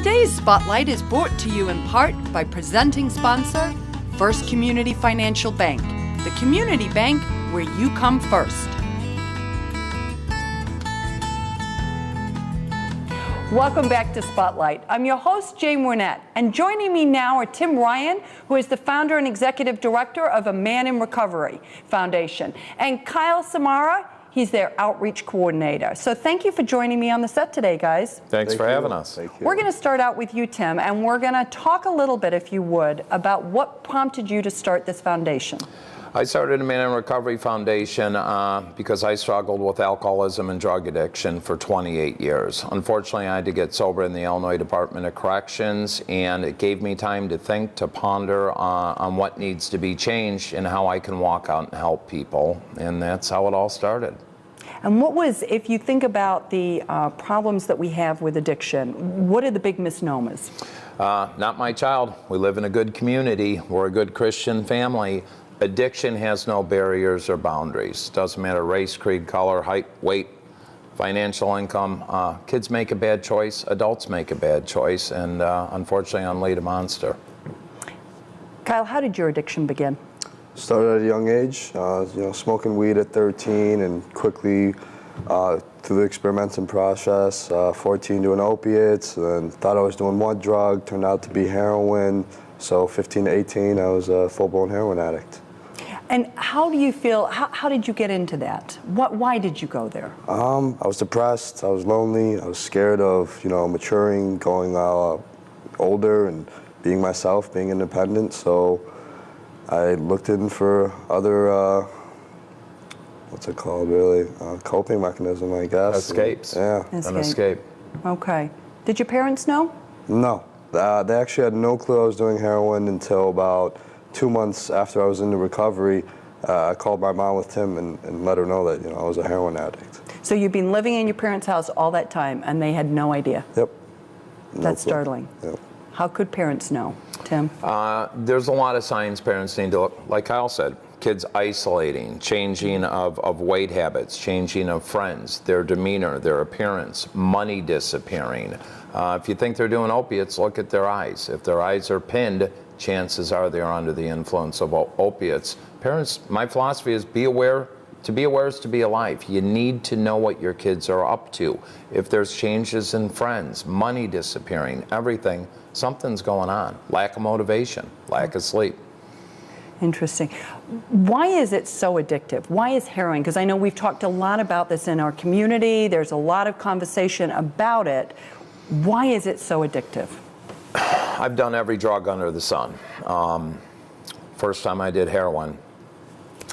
Today's Spotlight is brought to you in part by presenting sponsor, First Community Financial Bank, the community bank where you come first. Welcome back to Spotlight. I'm your host, Jane Wernette, and joining me now are Tim Ryan, who is the founder and executive director of A Man in Recovery Foundation, and Kyle Samara. He's their outreach coordinator. So thank you for joining me on the set today, guys. Thanks for having us. We're going to start out with you, Tim, and we're going to talk a little bit, if you would, about what prompted you to start this foundation. I started a Man in Recovery Foundation because I struggled with alcoholism and drug addiction for 28 years. Unfortunately, I had to get sober in the Illinois Department of Corrections, and it gave me time to think, to ponder on what needs to be changed and how I can walk out and help people. And that's how it all started. And what was, if you think about the problems that we have with addiction, what are the big misnomers? Not my child. We live in a good community. We're a good Christian family. Addiction has no barriers or boundaries. Doesn't matter race, creed, color, height, weight, financial income. Kids make a bad choice, adults make a bad choice, and unfortunately unlead a monster. Kyle, how did your addiction begin? Started at a young age, smoking weed at 13, and quickly through the experimenting process, 14 doing opiates, and thought I was doing one drug, turned out to be heroin. So 15 to 18, I was a full-blown heroin addict. And how do you feel, how did you get into that? Why did you go there? I was depressed, I was lonely, I was scared of, maturing, going older and being myself, being independent. So I looked in for other, what's it called really? Coping mechanism, I guess. Escapes. Yeah. An escape. Okay. Did your parents know? No. They actually had no clue I was doing heroin until about 2 months after I was into recovery. I called my mom with Tim and let her know that I was a heroin addict. So you've been living in your parents' house all that time, and they had no idea? Yep. That's startling. Yep. How could parents know, Tim? There's a lot of signs parents need to look, like Kyle said, kids isolating, changing of weight habits, changing of friends, their demeanor, their appearance, money disappearing. If you think they're doing opiates, look at their eyes. If their eyes are pinned, chances are they're under the influence of opiates. Parents, my philosophy is be aware. To be aware is to be alive. You need to know what your kids are up to. If there's changes in friends, money disappearing, everything, something's going on. Lack of motivation, lack of sleep. Interesting. Why is it so addictive? Why is heroin? Because I know we've talked a lot about this in our community. There's a lot of conversation about it. Why is it so addictive? I've done every drug under the sun. First time I did heroin,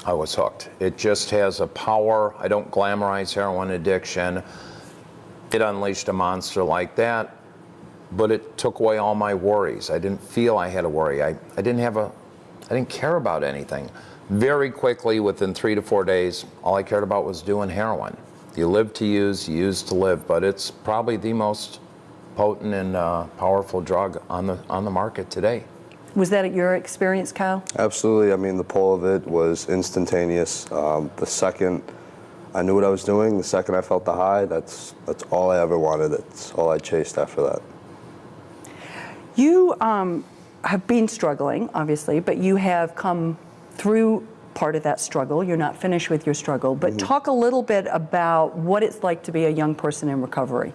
I was hooked. It just has a power. I don't glamorize heroin addiction. It unleashed a monster like that, but it took away all my worries. I didn't feel I had a worry. I didn't care about anything. Very quickly, within 3 to 4 days, all I cared about was doing heroin. You live to use, you use to live, but it's probably the most potent and powerful drug on the market today. Was that your experience, Kyle? Absolutely. I mean, the pull of it was instantaneous. The second I knew what I was doing, the second I felt the high, that's all I ever wanted. That's all I chased after that. You have been struggling, obviously, but you have come through part of that struggle. You're not finished with your struggle, but talk a little bit about what it's like to be a young person in recovery.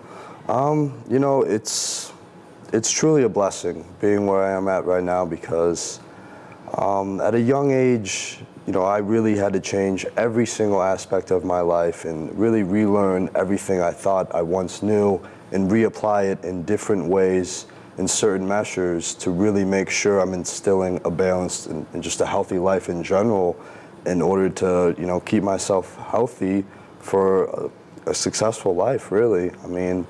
It's truly a blessing being where I am at right now because at a young age, I really had to change every single aspect of my life and really relearn everything I thought I once knew and reapply it in different ways in certain measures to really make sure I'm instilling a balanced and just a healthy life in general in order to, keep myself healthy for a successful life, really. I mean,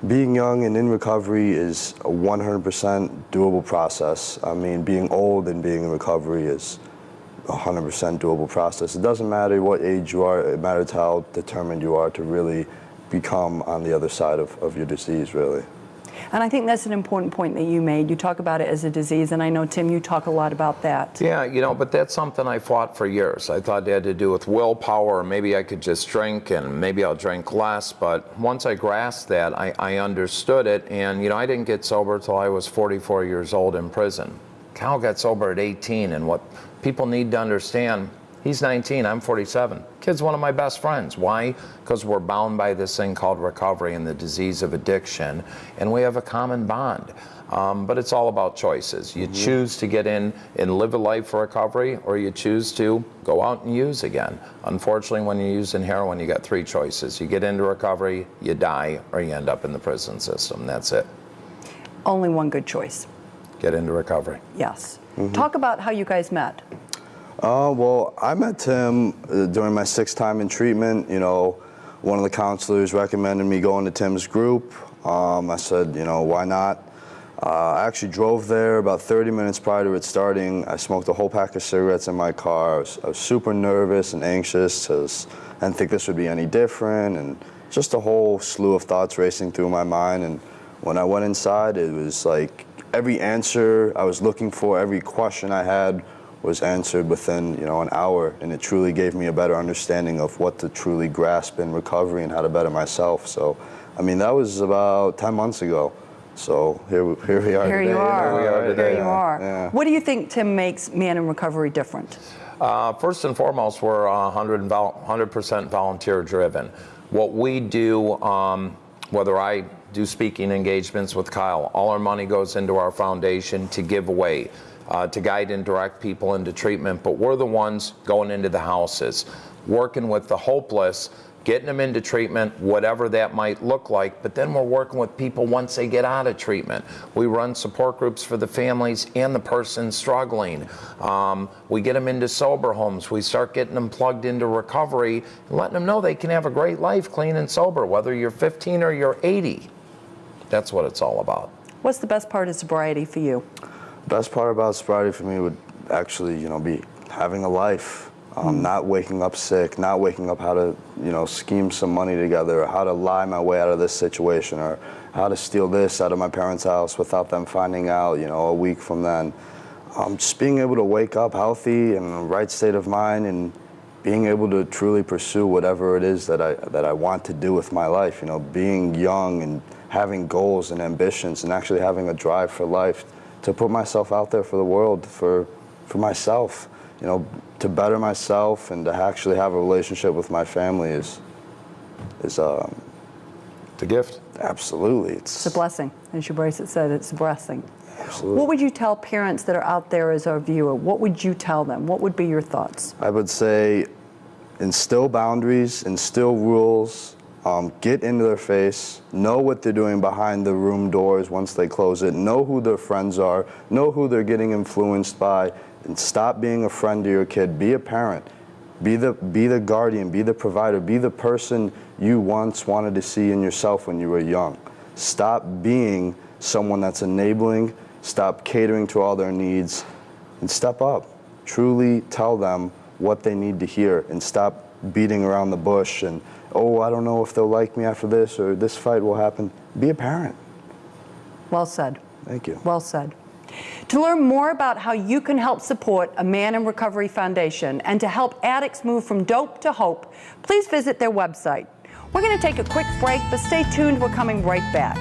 being young and in recovery is a 100% doable process. I mean, being old and being in recovery is a 100% doable process. It doesn't matter what age you are, it matters how determined you are to really become on the other side of your disease, really. And I think that's an important point that you made. You talk about it as a disease, and I know, Tim, you talk a lot about that. Yeah, you know, but that's something I fought for years. I thought it had to do with willpower, or maybe I could just drink and maybe I'll drink less. But once I grasped that, I understood it. And, you know, I didn't get sober till I was 44 years old in prison. Kyle got sober at 18, and what people need to understand, he's 19, I'm 47. Kid's one of my best friends. Why? Because we're bound by this thing called recovery and the disease of addiction, and we have a common bond. But it's all about choices. You choose to get in and live a life for recovery, or you choose to go out and use again. Unfortunately, when you're using heroin, you got three choices. You get into recovery, you die, or you end up in the prison system. That's it. Only one good choice. Get into recovery. Yes. Talk about how you guys met. Well, I met Tim during my 6th time in treatment. You know, one of the counselors recommended me going to Tim's group. I said, you know, why not? I actually drove there about 30 minutes prior to it starting. I smoked a whole pack of cigarettes in my car. I was super nervous and anxious. I didn't think this would be any different, and just a whole slew of thoughts racing through my mind. And when I went inside, it was like every answer I was looking for, every question I had was answered within, you know, an hour, and it truly gave me a better understanding of what to truly grasp in recovery and how to better myself. So, I mean, that was about 10 months ago. So here we are Here today. you are. Here we are today. Here you are. Yeah. What do you think, Tim, makes Man in Recovery different? First and foremost, we're 100% volunteer driven. What we do, whether I do speaking engagements with Kyle, all our money goes into our foundation to give away, to guide and direct people into treatment, but we're the ones going into the houses, working with the hopeless, getting them into treatment, whatever that might look like, but then we're working with people once they get out of treatment. We run support groups for the families and the person struggling. We get them into sober homes. We start getting them plugged into recovery and letting them know they can have a great life clean and sober, whether you're 15 or you're 80. That's what it's all about. What's the best part of sobriety for you? Best part about sobriety for me would actually, you know, be having a life. Not waking up sick, not waking up how to, you know, scheme some money together, or how to lie my way out of this situation, or how to steal this out of my parents' house without them finding out, you know, a week from then. Just being able to wake up healthy and in the right state of mind, and being able to truly pursue whatever it is that I want to do with my life. You know, being young and having goals and ambitions, and actually having a drive for life to put myself out there for the world, for myself. You know, to better myself and to actually have a relationship with my family is a gift. Absolutely. It's a blessing. As your bracelet said, it's a blessing. Absolutely. What would you tell parents that are out there as our viewer? What would you tell them? What would be your thoughts? I would say instill boundaries, instill rules, get into their face, know what they're doing behind the room doors once they close it, know who their friends are, know who they're getting influenced by, and stop being a friend to your kid. Be a parent. Be the guardian. Be the provider. Be the person you once wanted to see in yourself when you were young. Stop being someone that's enabling. Stop catering to all their needs, and step up. Truly tell them what they need to hear, and stop beating around the bush and, oh, I don't know if they'll like me after this, or this fight will happen. Be a parent. Well said. Thank you. Well said. To learn more about how you can help support a Man in Recovery Foundation and to help addicts move from dope to hope, please visit their website. We're going to take a quick break, but stay tuned. We're coming right back.